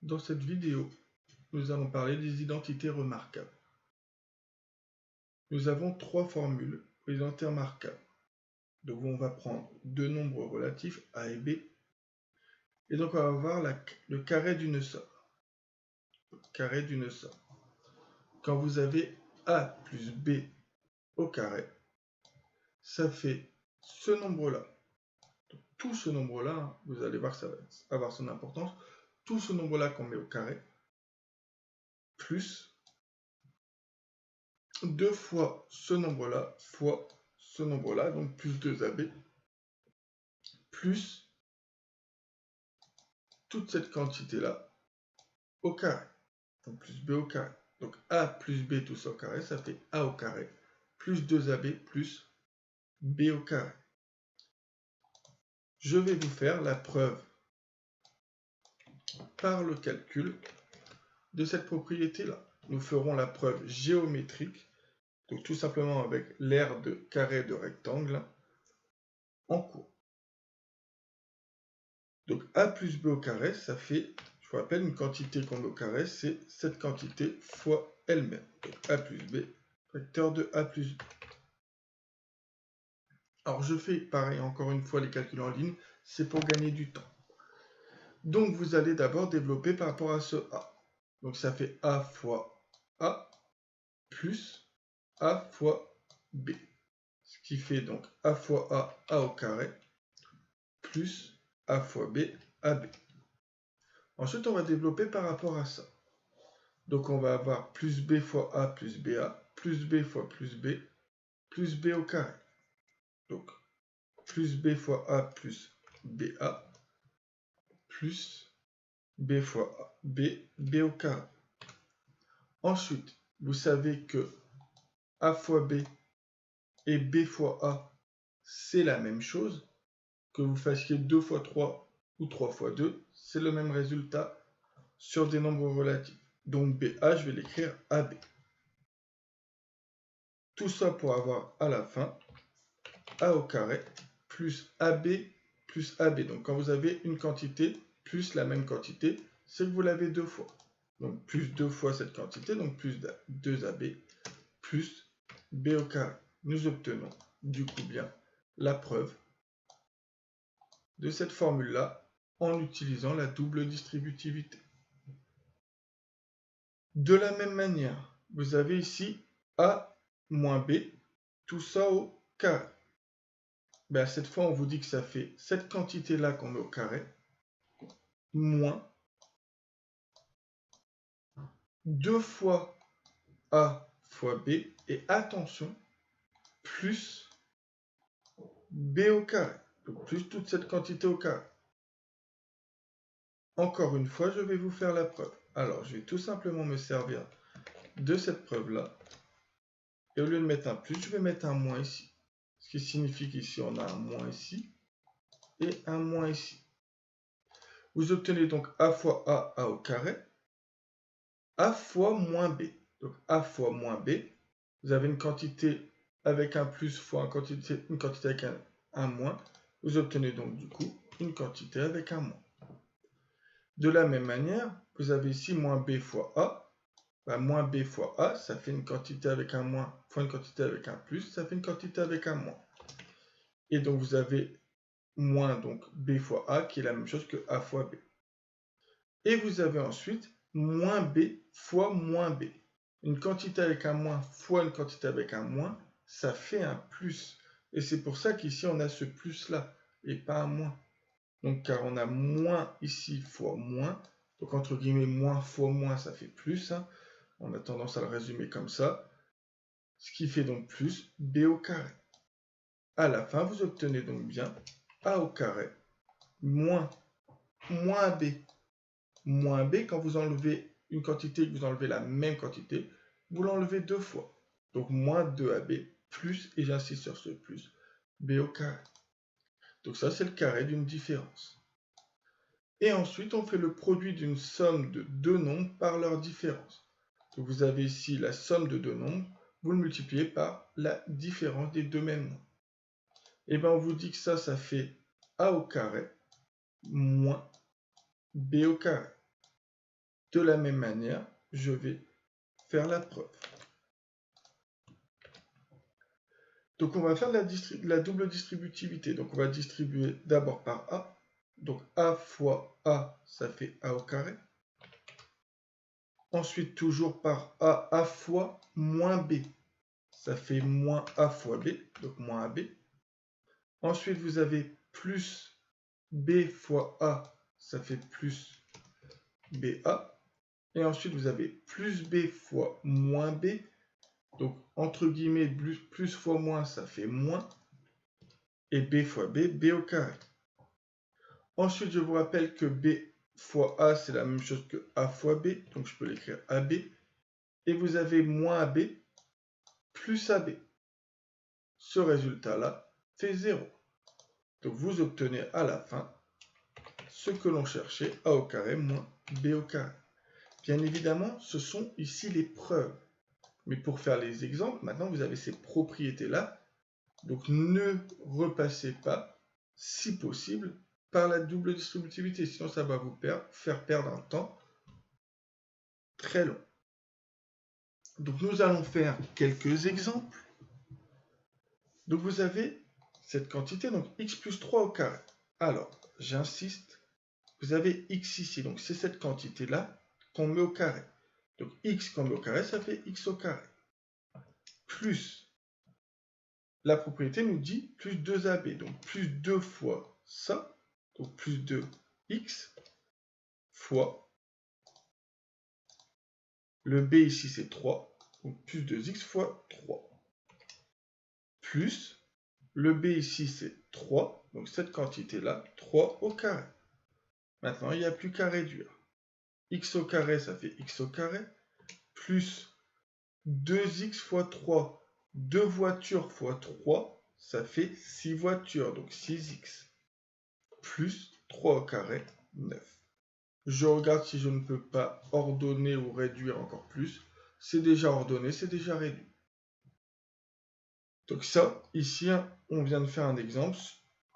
Dans cette vidéo, nous allons parler des identités remarquables. Nous avons trois formules pour les identités remarquables. Donc on va prendre deux nombres relatifs A et B. Et donc on va avoir le carré d'une somme. Carré d'une somme. Quand vous avez A plus B au carré, ça fait ce nombre-là. Tout ce nombre-là, vous allez voir que ça va avoir son importance. Tout ce nombre-là qu'on met au carré, plus 2 fois ce nombre-là, fois ce nombre-là, donc plus 2AB, plus toute cette quantité-là au carré, donc plus B au carré. Donc A plus B tout ça au carré, ça fait A au carré, plus 2AB plus B au carré. Je vais vous faire la preuve par le calcul de cette propriété-là. Nous ferons la preuve géométrique, donc tout simplement avec l'aire de carré de rectangle en cours. Donc A plus B au carré, ça fait, je vous rappelle, une quantité qu'on met au carré, c'est cette quantité fois elle-même. Donc A plus B, facteur de A plus B. Alors je fais pareil, encore une fois, les calculs en ligne, c'est pour gagner du temps. Donc vous allez d'abord développer par rapport à ce A. Donc ça fait A fois A plus A fois B. Ce qui fait donc A fois A au carré, plus A fois B, AB. Ensuite, on va développer par rapport à ça. Donc on va avoir plus B fois A plus BA, plus B fois plus B au carré. Donc plus B fois A plus BA, plus B fois A, B au carré. Ensuite, vous savez que A fois B et B fois A, c'est la même chose. Que vous fassiez 2 fois 3 ou 3 fois 2, c'est le même résultat sur des nombres relatifs. Donc BA, je vais l'écrire AB. Tout ça pour avoir à la fin A au carré plus AB plus AB. Donc quand vous avez une quantité plus la même quantité, c'est que vous l'avez deux fois. Donc plus 2 fois cette quantité, donc plus 2AB plus B au carré. Nous obtenons du coup bien la preuve de cette formule-là en utilisant la double distributivité. De la même manière, vous avez ici A moins B, tout ça au carré. Ben, cette fois, on vous dit que ça fait cette quantité-là qu'on met au carré, moins 2 fois A fois B, et attention, plus B au carré. Donc plus toute cette quantité au carré. Encore une fois, je vais vous faire la preuve. Alors, je vais tout simplement me servir de cette preuve-là. Et au lieu de mettre un plus, je vais mettre un moins ici. Ce qui signifie qu'ici, on a un moins ici et un moins ici. Vous obtenez donc A fois A au carré, A fois moins B. Donc A fois moins B, vous avez une quantité avec un plus fois une quantité avec un moins. Vous obtenez donc du coup une quantité avec un moins. De la même manière, vous avez ici moins B fois A. Ben, moins B fois A, ça fait une quantité avec un moins fois une quantité avec un plus, ça fait une quantité avec un moins. Et donc vous avez moins donc B fois A qui est la même chose que A fois B. Et vous avez ensuite moins B fois moins B. Une quantité avec un moins fois une quantité avec un moins, ça fait un plus. Et c'est pour ça qu'ici on a ce plus-là et pas un moins. Donc car on a moins ici fois moins. Donc entre guillemets moins fois moins ça fait plus. Hein. On a tendance à le résumer comme ça. Ce qui fait donc plus B au carré. À la fin, vous obtenez donc bien A au carré moins B. Moins B, quand vous enlevez une quantité et que vous enlevez la même quantité, vous l'enlevez deux fois. Donc moins 2AB plus, et j'insiste sur ce plus, B au carré. Donc ça, c'est le carré d'une différence. Et ensuite, on fait le produit d'une somme de deux nombres par leur différence. Donc vous avez ici la somme de deux nombres, vous le multipliez par la différence des deux mêmes nombres. Et bien on vous dit que ça fait A au carré moins B au carré. de la même manière, je vais faire la preuve. Donc on va faire la double distributivité. Donc on va distribuer d'abord par A. Donc A fois A, ça fait A au carré. Ensuite, toujours par A fois moins B. Ça fait moins A fois B, donc moins AB. Ensuite, vous avez plus B fois A, ça fait plus BA. Et ensuite, vous avez plus B fois moins B. Donc, entre guillemets, plus fois moins, ça fait moins. Et B fois B, B au carré. Ensuite, je vous rappelle que B fois A, c'est la même chose que A fois B. Donc, je peux l'écrire AB. Et vous avez moins AB plus AB. Ce résultat-là fait 0. Donc, vous obtenez à la fin ce que l'on cherchait, A au carré moins B au carré. Bien évidemment, ce sont ici les preuves. Mais pour faire les exemples, maintenant, vous avez ces propriétés-là. Donc, ne repassez pas, si possible, par la double distributivité. Sinon, ça va vous faire perdre un temps très long. Donc, nous allons faire quelques exemples. Donc, vous avez cette quantité, donc x plus 3 au carré. Alors, j'insiste, vous avez x ici. Donc, c'est cette quantité-là qu'on met au carré. Donc, x qu'on met au carré, ça fait x au carré. Plus, la propriété nous dit plus 2ab. Donc, plus 2 fois ça. Donc, plus 2x fois le b ici, c'est 3. Donc, plus 2x fois 3. Plus, le b ici, c'est 3. Donc, cette quantité-là, 3 au carré. Maintenant, il n'y a plus qu'à réduire. X au carré, ça fait x au carré. Plus 2x fois 3. 2 voitures fois 3, ça fait 6 voitures. Donc 6x. Plus 3 au carré, 9. Je regarde si je ne peux pas ordonner ou réduire encore plus. C'est déjà ordonné, c'est déjà réduit. Donc ça, ici, on vient de faire un exemple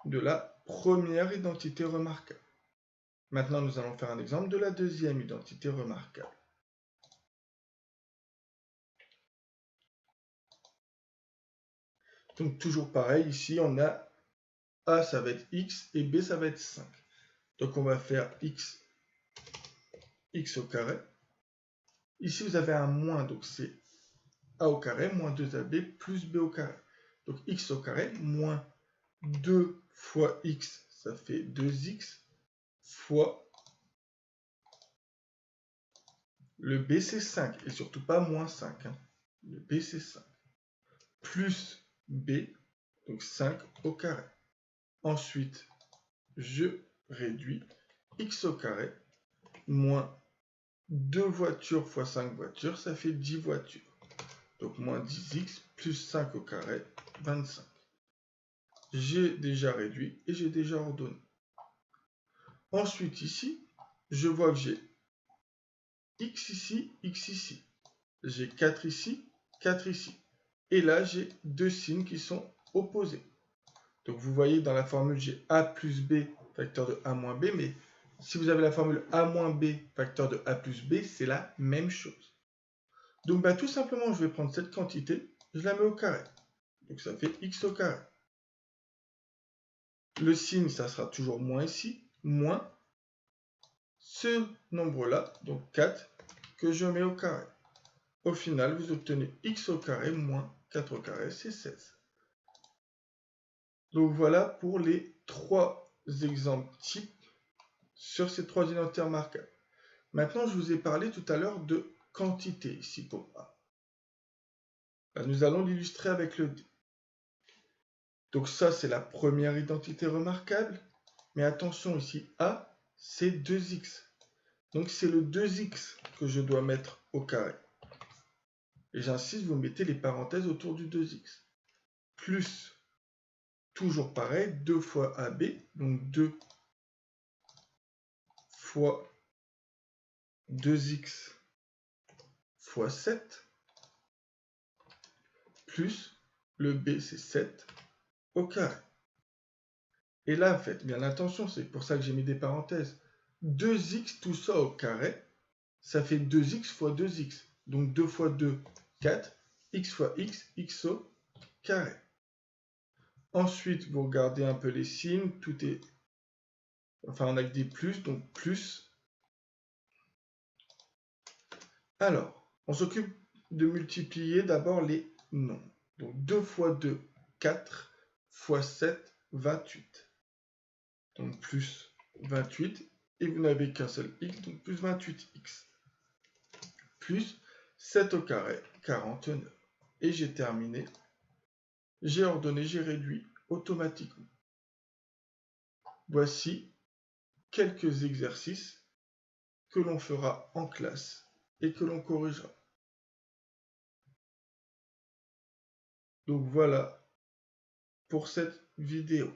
de la première identité remarquable. Maintenant, nous allons faire un exemple de la deuxième identité remarquable. Donc toujours pareil, ici, on a A, ça va être x, et B, ça va être 5. Donc on va faire x au carré. Ici, vous avez un moins, donc c'est a au carré moins 2ab plus b au carré. Donc x au carré moins 2 fois x, ça fait 2x, fois le b, c'est 5, et surtout pas moins 5. Le b, c'est 5. Plus b, donc 5 au carré. Ensuite, je réduis x au carré moins 2 voitures fois 5 voitures, ça fait 10 voitures. Donc moins 10x plus 5 au carré, 25. J'ai déjà réduit et j'ai déjà ordonné. Ensuite ici, je vois que j'ai x ici, x ici. J'ai 4 ici, 4 ici. Et là, j'ai deux signes qui sont opposés. Donc vous voyez dans la formule, j'ai a plus b facteur de a moins b, mais si vous avez la formule a moins b facteur de a plus b, c'est la même chose. Donc tout simplement, je vais prendre cette quantité, je la mets au carré. Donc ça fait x au carré. Le signe, ça sera toujours moins ici, moins ce nombre-là, donc 4, que je mets au carré. Au final, vous obtenez x au carré moins 4 au carré, c'est 16. Donc voilà pour les 3 exemples types sur ces 3 identités remarquables. Maintenant, je vous ai parlé tout à l'heure de quantité ici pour A. Là, nous allons l'illustrer avec le D. Donc ça, c'est la première identité remarquable. Mais attention ici, A, c'est 2x. Donc c'est le 2x que je dois mettre au carré. Et j'insiste, vous mettez les parenthèses autour du 2x. Plus, toujours pareil, 2 fois AB, donc 2 fois 2x fois 7, plus le B, c'est 7 au carré. Et là, faites bien attention, c'est pour ça que j'ai mis des parenthèses. 2x, tout ça au carré, ça fait 2x fois 2x. Donc 2 fois 2, 4. X fois x, x au carré. Ensuite, vous regardez un peu les signes. Tout est... Enfin, on a que des plus, donc plus. Alors, on s'occupe de multiplier d'abord les nombres. Donc 2 fois 2, 4 fois 7, 28. Donc plus 28. Et vous n'avez qu'un seul x, donc plus 28x. Plus 7 au carré, 49. Et j'ai terminé. J'ai ordonné, j'ai réduit automatiquement. Voici quelques exercices que l'on fera en classe et que l'on corrigera. Donc voilà pour cette vidéo.